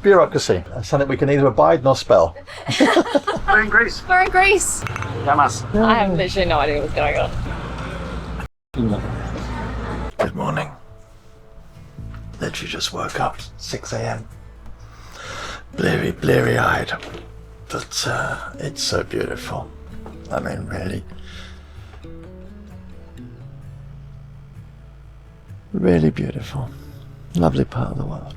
Bureaucracy. Something we can neither abide nor spell. We're in Greece. We're in Greece. Yamas. I have literally no idea what's going on. Good morning. Literally just woke up, 6 a.m. Bleary eyed. But it's so beautiful. I mean, really. Really beautiful. Lovely part of the world.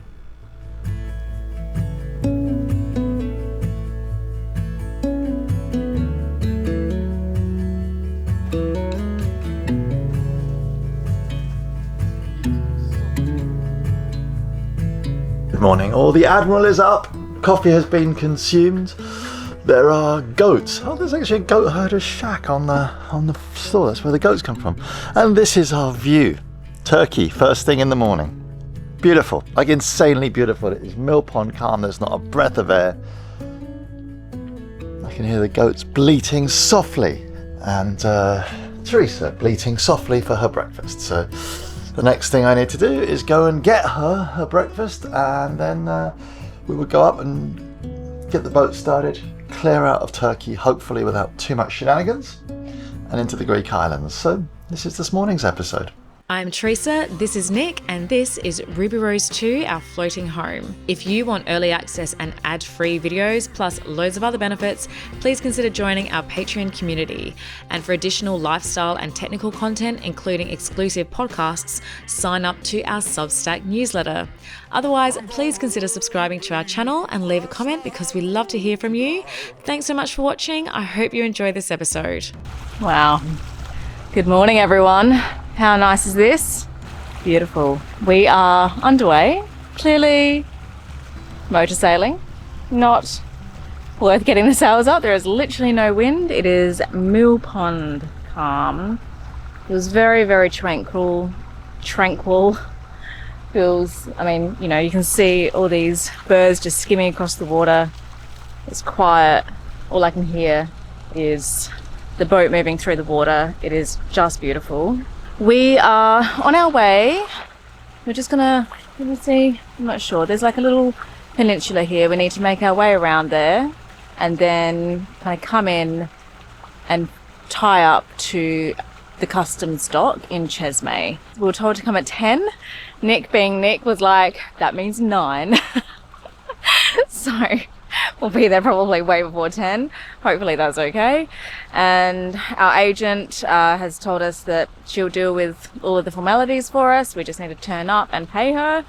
Good morning. Oh, the Admiral is up. Coffee has been consumed. There are goats. Oh, there's actually a goat herder's shack on the floor. That's where the goats come from. And this is our view. Turkey, first thing in the morning. Beautiful, like insanely beautiful. It is mill pond calm. There's not a breath of air. I can hear the goats bleating softly, and Terysa bleating softly for her breakfast. So the next thing I need to do is go and get her breakfast, and then we would go up and get the boat started, clear out of Turkey, hopefully without too much shenanigans, and into the Greek islands. So this is this morning's episode. I'm Terysa, this is Nick, and this is Ruby Rose 2, our floating home. If you want early access and ad-free videos, plus loads of other benefits, please consider joining our Patreon community. And for additional lifestyle and technical content, including exclusive podcasts, sign up to our Substack newsletter. Otherwise, please consider subscribing to our channel and leave a comment because we love to hear from you. Thanks so much for watching. I hope you enjoy this episode. Wow. Good morning, everyone. How nice is this? Beautiful. We are underway. Clearly motor sailing. Not worth getting the sails up. There is literally no wind. It is mill pond calm. It was very, very tranquil. Feels, I mean, you know, you can see all these birds just skimming across the water. It's quiet. All I can hear is the boat moving through the water. It is just beautiful. We are on our way. We're just gonna, let me see, I'm not sure. There's like a little peninsula here. We need to make our way around there and then kind of come in and tie up to the customs dock in Chesme. We were told to come at 10. Nick, being Nick, was like, that means 9. So we'll be there probably way before 10. Hopefully that's okay. And our agent has told us that she'll deal with all of the formalities for us. We just need to turn up and pay her.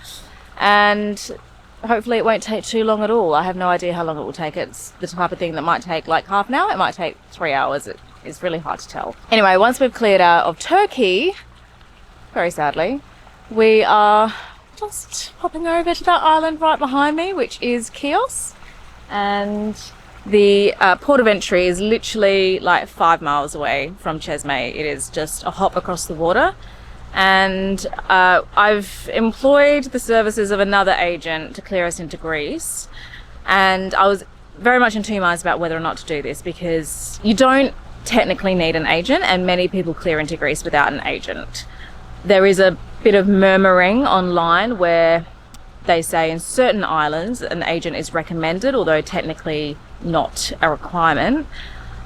And hopefully it won't take too long at all. I have no idea how long it will take. It's the type of thing that might take like half an hour. It might take 3 hours. It's really hard to tell. Anyway, once we've cleared out of Turkey, very sadly, we are just popping over to that island right behind me, which is Chios. And the port of entry is literally like 5 miles away from Chesme. It is just a hop across the water. And I've employed the services of another agent to clear us into Greece. And I was very much in two minds about whether or not to do this, because you don't technically need an agent, and many people clear into Greece without an agent. There is a bit of murmuring online where they say in certain islands an agent is recommended, although technically not a requirement.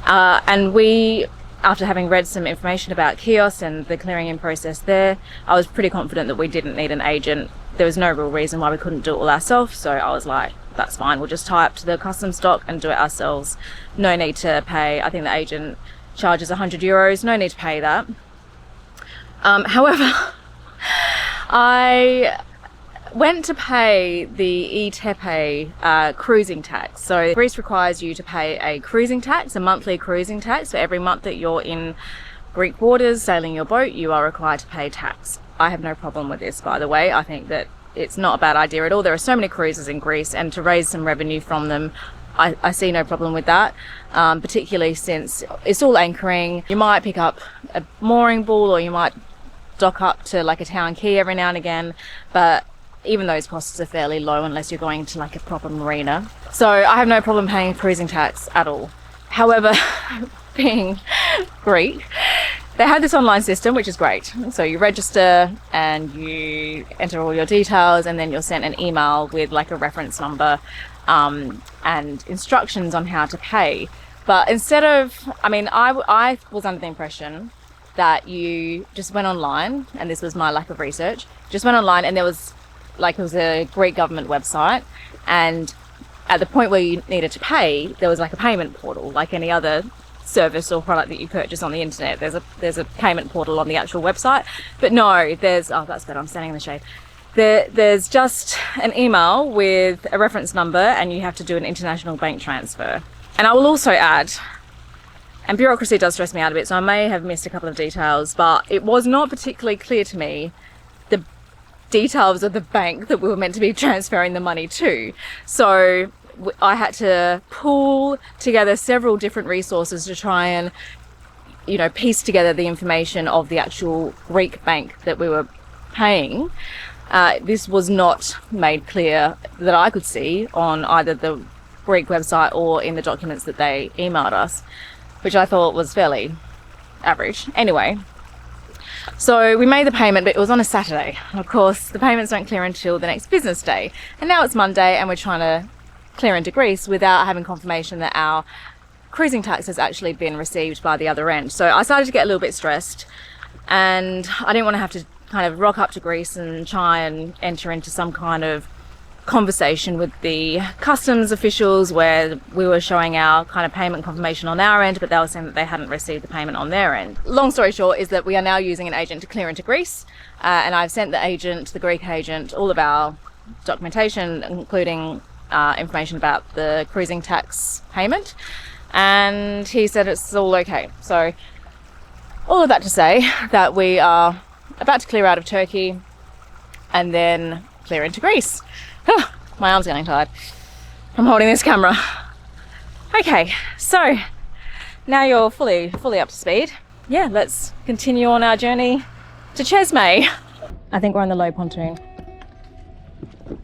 And we, after having read some information about Chios and the clearing in process there, I was pretty confident that we didn't need an agent. There was no real reason why we couldn't do it all ourselves, so I was like, that's fine, we'll just tie up to the customs dock and do it ourselves. No need to pay. I think the agent charges €100, no need to pay that. However, I went to pay the ETEPE cruising tax. So Greece requires you to pay a cruising tax, a monthly cruising tax. For every month that you're in Greek waters sailing your boat, you are required to pay tax. I have no problem with this, by the way. I think that it's not a bad idea at all. There are so many cruises in Greece, and to raise some revenue from them, I see no problem with that, particularly since it's all anchoring. You might pick up a mooring ball, or you might dock up to like a town quay every now and again, but even those costs are fairly low unless you're going to like a proper marina. So I have no problem paying cruising tax at all. However, being Greek, they had this online system, which is great. So you register and you enter all your details, and then you're sent an email with like a reference number and instructions on how to pay. But instead of, I was under the impression that you just went online, and this was my lack of research, just went online and there was like, it was a Greek government website, and at the point where you needed to pay, there was like a payment portal, like any other service or product that you purchase on the internet. There's a payment portal on the actual website. But no, that's better, I'm standing in the shade. There's just an email with a reference number, and you have to do an international bank transfer. And I will also add, and bureaucracy does stress me out a bit, so I may have missed a couple of details, but it was not particularly clear to me the details of the bank that we were meant to be transferring the money to. So I had to pull together several different resources to try and, piece together the information of the actual Greek bank that we were paying. This was not made clear that I could see on either the Greek website or in the documents that they emailed us, which I thought was fairly average. Anyway, so we made the payment, but it was on a Saturday. Of course, the payments don't clear until the next business day. And now it's Monday, and we're trying to clear into Greece without having confirmation that our cruising tax has actually been received by the other end. So I started to get a little bit stressed, and I didn't want to have to kind of rock up to Greece and try and enter into some kind of conversation with the customs officials where we were showing our kind of payment confirmation on our end, but they were saying that they hadn't received the payment on their end. Long story short is that we are now using an agent to clear into Greece, and I've sent the Greek agent, all of our documentation, including information about the cruising tax payment, and he said it's all okay. So all of that to say that we are about to clear out of Turkey and then clear into Greece. My arm's getting tired. I'm holding this camera. Okay, so now you're fully up to speed. Yeah, let's continue on our journey to Chesme. I think we're on the low pontoon.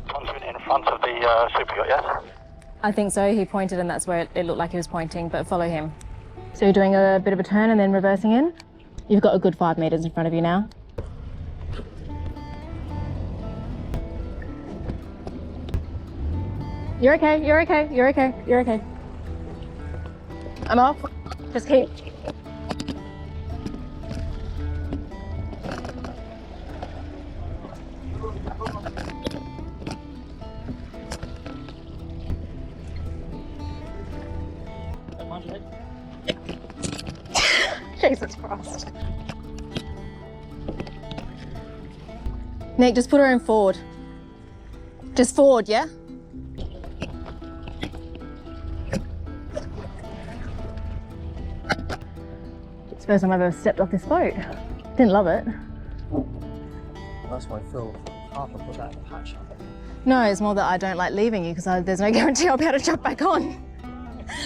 Pontoon in front of the super yacht, yes? I think so. He pointed, and that's where it looked like he was pointing, but follow him. So you're doing a bit of a turn and then reversing in. You've got a good 5 meters in front of you now. You're okay, you're okay, you're okay, you're okay. I'm off. Just keep. Jesus Christ. Nick, just put her in forward. Just forward, yeah? It's the first time I've ever stepped off this boat. Didn't love it. That's why Phil Harper put that patch up. No, it's more that I don't like leaving you because there's no guarantee I'll be able to jump back on.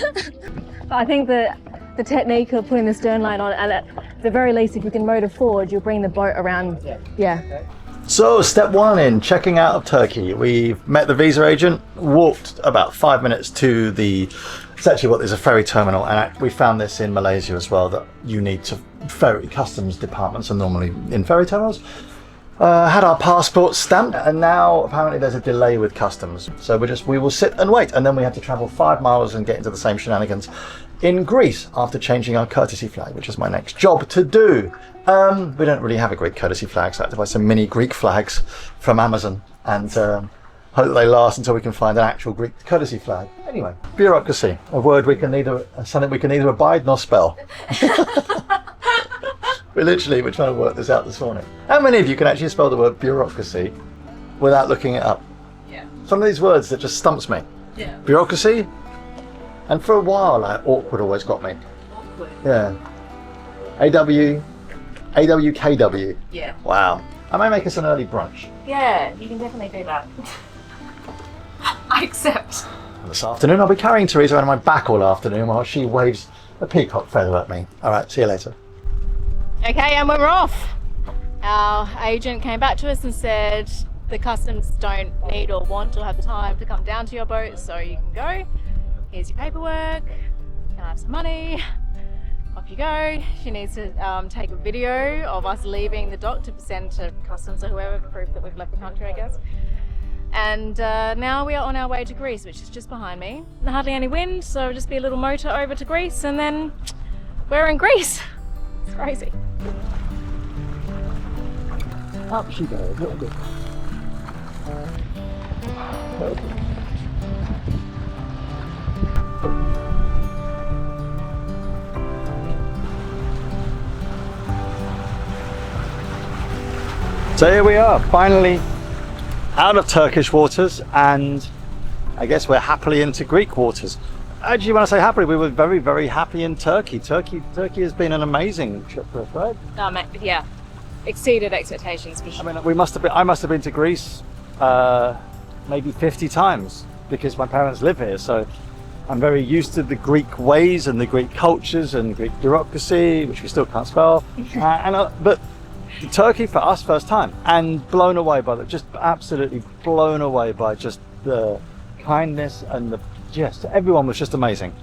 But I think that the technique of putting the stern line on, and at the very least, if you can motor forward, you'll bring the boat around. Yeah. Okay. So step one in checking out of Turkey. We've met the visa agent, walked about 5 minutes to it's actually there's a ferry terminal, and we found this in Malaysia as well, that you need to ferry, customs departments are normally in ferry terminals. Had our passports stamped, and now apparently there's a delay with customs. So we will sit and wait, and then we have to travel 5 miles and get into the same shenanigans in Greece after changing our courtesy flag, which is my next job to do. We don't really have a Greek courtesy flag, so I have to buy some mini Greek flags from Amazon and hope that they last until we can find an actual Greek courtesy flag. Anyway, bureaucracy, something we can neither abide nor spell. We're trying to work this out this morning. How many of you can actually spell the word bureaucracy without looking it up? Yeah. Some of these words that just stumps me. Yeah. Bureaucracy, and for a while, awkward always got me. Awkward. Yeah. AWKW. Yeah. Wow. I may make us an early brunch. Yeah, you can definitely do that. I accept. This afternoon, I'll be carrying Terysa around my back all afternoon while she waves a peacock feather at me. All right, see you later. Okay, and we're off. Our agent came back to us and said the customs don't need or want or have the time to come down to your boat, so you can go. Here's your paperwork. Can I have some money? off you go. She needs to take a video of us leaving the dock to send to customs or whoever, proof that we've left the country, I guess. And now we are on our way to Greece, which is just behind me. Hardly any wind, so it'll just be a little motor over to Greece, and then we're in Greece. It's crazy. Up she goes, a little bit. So here we are, finally out of Turkish waters, and I guess we're happily into Greek waters. Actually, when I say happily, we were very, very happy in Turkey. Turkey has been an amazing trip for us, right? Yeah, exceeded expectations for sure. I mean, I must have been to Greece maybe 50 times because my parents live here. So I'm very used to the Greek ways and the Greek cultures and Greek bureaucracy, which we still can't spell. But Turkey for us, first time, and blown away by just absolutely blown away by just the kindness and everyone was just amazing.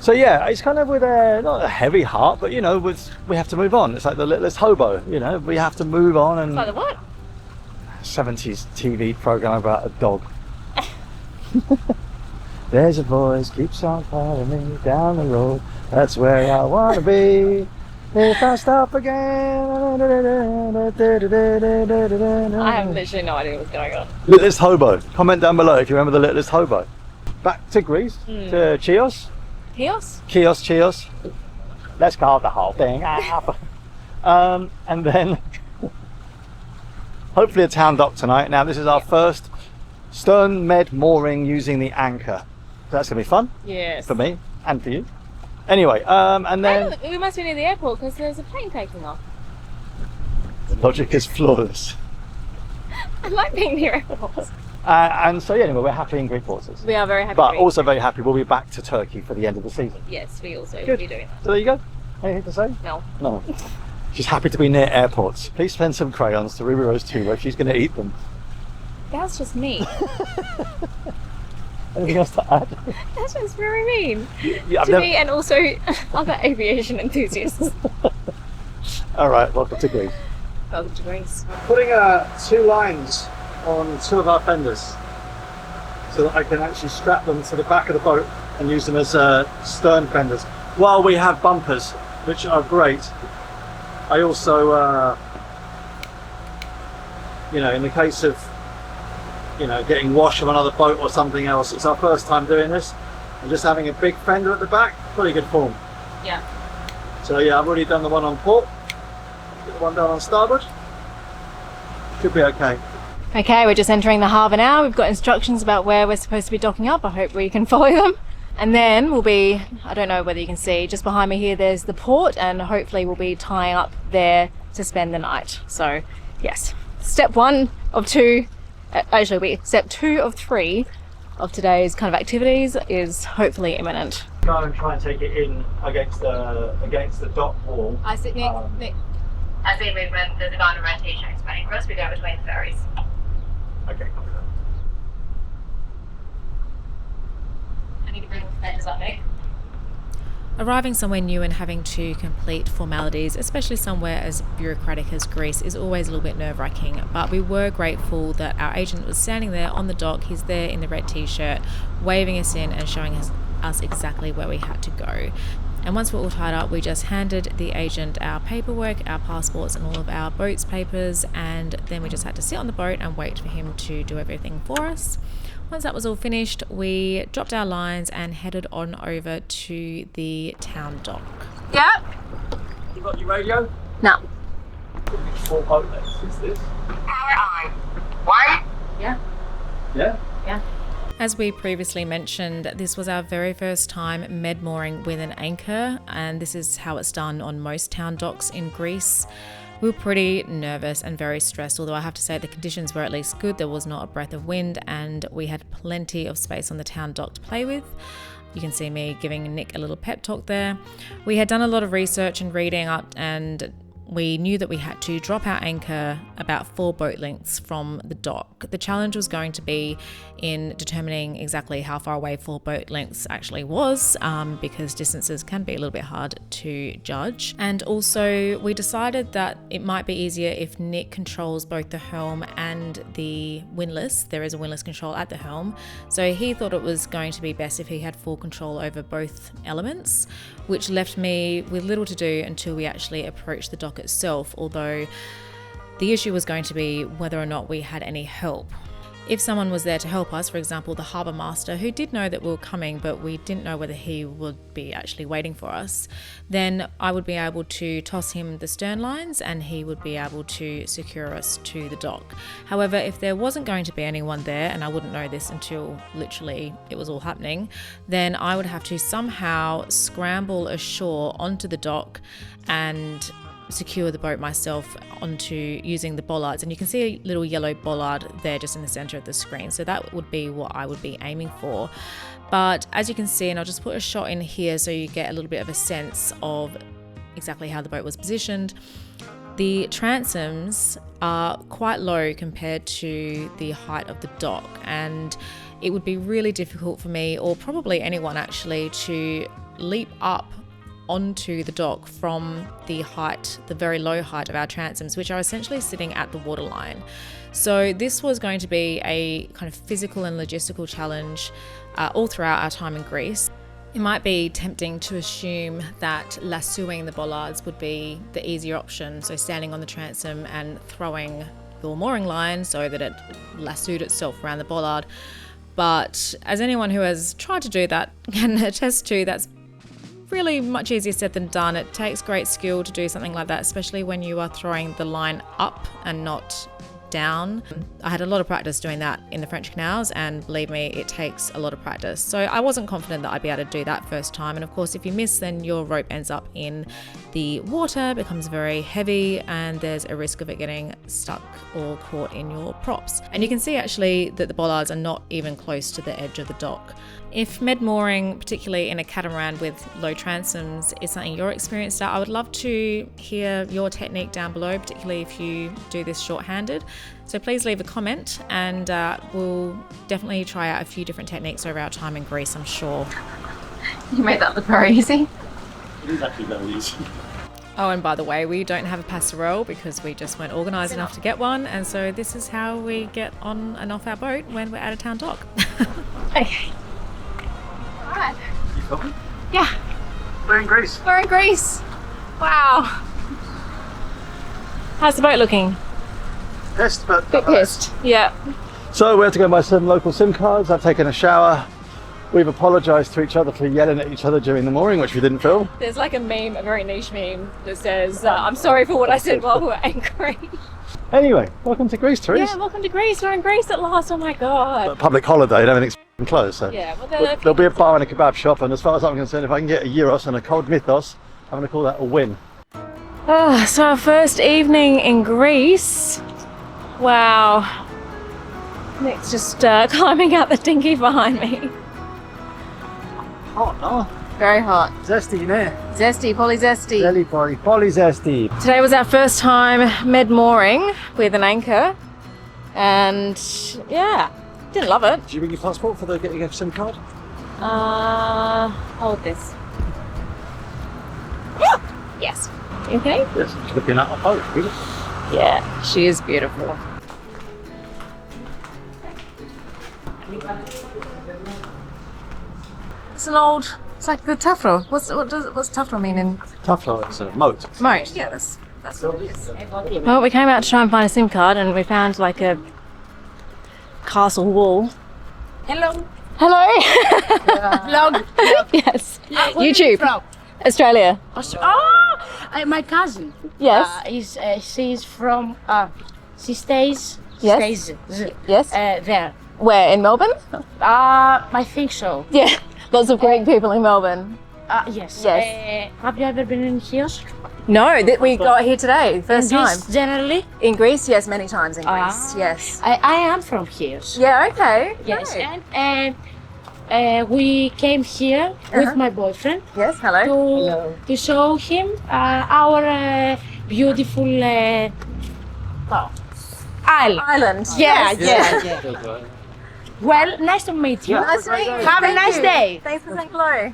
So yeah, it's kind of with not a heavy heart, but you know, we have to move on. It's like the littlest hobo, you know, we have to move on. And Like the what? 70s TV program about a dog. There's a voice keeps on calling me down the road. That's where I want to be. If I stop again. I have literally no idea what's going on. Littlest hobo. Comment down below if you remember the littlest hobo. Back to Greece, to Chios. Chios. Let's call the whole thing up. And then hopefully a town dock tonight. Now this is our first stern med mooring using the anchor. So that's gonna be fun. Yes. For me and for you. Anyway, and then we must be near the airport because there's a plane taking off. the logic is flawless. I like being near airports. And so yeah, anyway, we're happy in Greek waters. We are very happy. But also very happy we'll be back to Turkey for the end of the season. Yes, we also Good. will be doing that. So there you go. Anything to say? No. No. She's happy to be near airports. Please send some crayons to Ruby Rose 2 where she's going to eat them. That's just mean. Anything else to add? That's just very mean. Yeah, To me and also other aviation enthusiasts. Alright, welcome to Greece. Welcome to Greece. Putting 2 lines on 2 of our fenders so that I can actually strap them to the back of the boat and use them as stern fenders. While we have bumpers, which are great, I also, you know, in the case of, you know, getting wash of another boat or something else, it's our first time doing this, and just having a big fender at the back, pretty good form. Yeah. So yeah, I've already done the one on port, get the one down on starboard, should be okay. Okay, we're just entering the harbour now. We've got instructions about where we're supposed to be docking up. I hope we can follow them. And then we'll be, I don't know whether you can see, just behind me here there's the port, and hopefully we'll be tying up there to spend the night. So yes, step 1 of 2, actually step 2 of 3 of today's kind of activities is hopefully imminent. Go and try and take it in against the dock wall. I see, Nick. I see movement, there's a guy in a red t-shirt explaining for us, we go between the ferries. Okay, copy that. I need to bring the fenders up, Nick. Arriving somewhere new and having to complete formalities, especially somewhere as bureaucratic as Greece, is always a little bit nerve-wracking, but we were grateful that our agent was standing there on the dock. He's there in the red t-shirt, waving us in and showing us exactly where we had to go. And once we're all tied up, we just handed the agent our paperwork, our passports and all of our boat's papers, and then we just had to sit on the boat and wait for him to do everything for us. Once that was all finished, we dropped our lines and headed on over to the town dock. Yeah. You got your radio? No. Full boat legs, is this? Power on. 1. Yeah. Yeah? Yeah. As we previously mentioned, this was our very first time med mooring with an anchor, and this is how it's done on most town docks in Greece. We were pretty nervous and very stressed, although I have to say the conditions were at least good. There was not a breath of wind and we had plenty of space on the town dock to play with. You can see me giving Nick a little pep talk there. We had done a lot of research and reading up, and we knew that we had to drop our anchor about 4 boat lengths from the dock. The challenge was going to be in determining exactly how far away 4 boat lengths actually was, because distances can be a little bit hard to judge. And also we decided that it might be easier if Nick controls both the helm and the windlass. There is a windlass control at the helm. So he thought it was going to be best if he had full control over both elements, which left me with little to do until we actually approached the dock itself, although the issue was going to be whether or not we had any help. If someone was there to help us, for example, the harbour master, who did know that we were coming, but we didn't know whether he would be actually waiting for us, then I would be able to toss him the stern lines and he would be able to secure us to the dock. However, if there wasn't going to be anyone there, and I wouldn't know this until literally it was all happening, then I would have to somehow scramble ashore onto the dock and secure the boat myself onto using the bollards. And you can see a little yellow bollard there just in the center of the screen, so that would be what I would be aiming for. But as you can see, and I'll just put a shot in here so you get a little bit of a sense of exactly how the boat was positioned, the transoms are quite low compared to the height of the dock, and it would be really difficult for me, or probably anyone actually, to leap up onto the dock from the height, the very low height of our transoms, which are essentially sitting at the waterline. So this was going to be a kind of physical and logistical challenge all throughout our time in Greece. It might be tempting to assume that lassoing the bollards would be the easier option, so standing on the transom and throwing your mooring line so that it lassoed itself around the bollard. But as anyone who has tried to do that can attest to, that's really much easier said than done. It takes great skill to do something like that, especially when you are throwing the line up and not down. I had a lot of practice doing that in the French canals, and believe me, it takes a lot of practice. So I wasn't confident that I'd be able to do that first time. And of course, if you miss, then your rope ends up in the water, becomes very heavy, and there's a risk of it getting stuck or caught in your props. And you can see actually that the bollards are not even close to the edge of the dock. If med mooring, particularly in a catamaran with low transoms, is something you're experienced at, I would love to hear your technique down below, particularly if you do this shorthanded. So please leave a comment, and we'll definitely try out a few different techniques over our time in Greece, I'm sure. You made that look very easy. It is actually very easy. Oh, and by the way, we don't have a passerelle because we just weren't organised enough to get one, and so this is how we get on and off our boat when we're at a town dock. Okay. Alright. You filming? Yeah, We're in Greece. we're in Greece. Wow. How's the boat looking? Pissed, but Bit pissed. Yeah. So we had to go and buy some local SIM cards. I've taken a shower. We've apologised to each other for yelling at each other during the mooring, which we didn't film. There's like a meme, a very niche meme, that says, I'm sorry for what I said while we were angry. Anyway, welcome to Greece, Therese. Yeah, welcome to Greece. We're in Greece at last. Oh my God. Public holiday and everything's closed, so Yeah, well, there'll be a bar and a kebab shop, and as far as I'm concerned, if I can get a gyros and a cold mythos, I'm going to call that a win. Oh, so our first evening in Greece. Wow. Nick's just climbing out the dinghy behind me. Hot, no? Very hot. Zesty, ne? Zesty, poly-zesty. Jelly poly zesty. Today was our first time med mooring with an anchor, and yeah, didn't love it. Did you bring your passport for the getting a SIM card? Hold this. Yes. You okay? Yes, just looking at my boat, really. Yeah, she is beautiful. It's an old. It's like the tufro. What's tufro mean in Tuflo, it's a moat. moat? Yeah, that's what it is. Well, we came out to try and find a SIM card, and we found like a castle wall. Hello. Hello. Vlog. Yes. Where YouTube. are you from? Australia. My cousin. Yes. She's from. She stays. Yes. Stays Yes. there. Where in Melbourne? I think so. Yeah. Lots of Greek people in Melbourne. Yes. Yes. Have you ever been in Chios? No, that we got here today, first In time. Greece generally? In Greece, yes, many times in Greece. Yes. I am from Chios. Yeah. Okay. Yes. Great. And we came here with my boyfriend Yes. Hello. to show him our beautiful island. Island. Yeah, Yes. yeah. Well, nice to meet you. Nice to meet you. Have a nice day. Thanks for saying hello.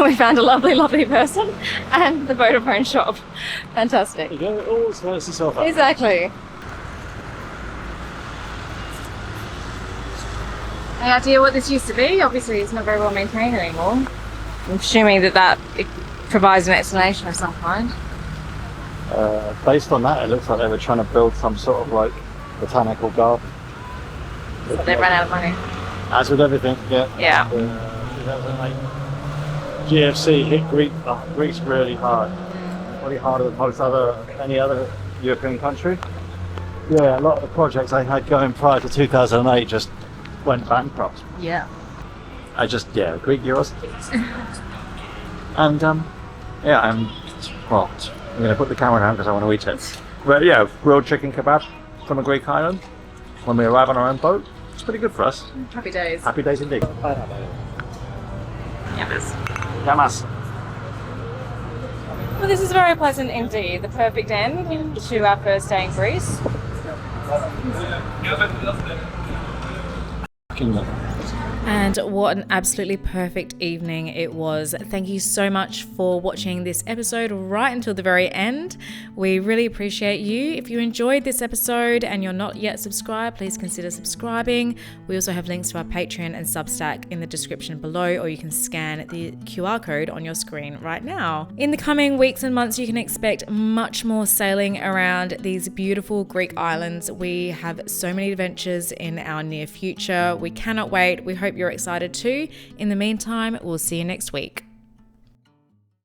We found a lovely person and the Vodafone shop. Fantastic. You go, always works yourself out. Exactly. Any idea what this used to be? Obviously, it's not very well maintained anymore. I'm assuming that it provides an explanation of some kind. Based on that, it looks like they were trying to build some sort of like botanical garden. But they ran out of money. As with everything, yeah. Yeah. 2008 GFC hit Greece really hard. Probably harder than any other European country. Yeah, a lot of the projects I had going prior to 2008 just went bankrupt. Yeah. Greek euros. And I'm going to put the camera down because I want to eat it. But yeah, grilled chicken kebab from a Greek island when we arrive on our own boat. It's pretty good for us. Happy days. Happy days indeed. Yamas. Well, this is very pleasant indeed. The perfect end to our first day in Greece. And what an absolutely perfect evening it was. Thank you so much for watching this episode right until the very end. We really appreciate you. If you enjoyed this episode and you're not yet subscribed, please consider subscribing. We also have links to our Patreon and Substack in the description below, or you can scan the QR code on your screen right now. In the coming weeks and months, you can expect much more sailing around these beautiful Greek islands. We have so many adventures in our near future. We cannot wait. We hope you're excited too. In the meantime, we'll see you next week.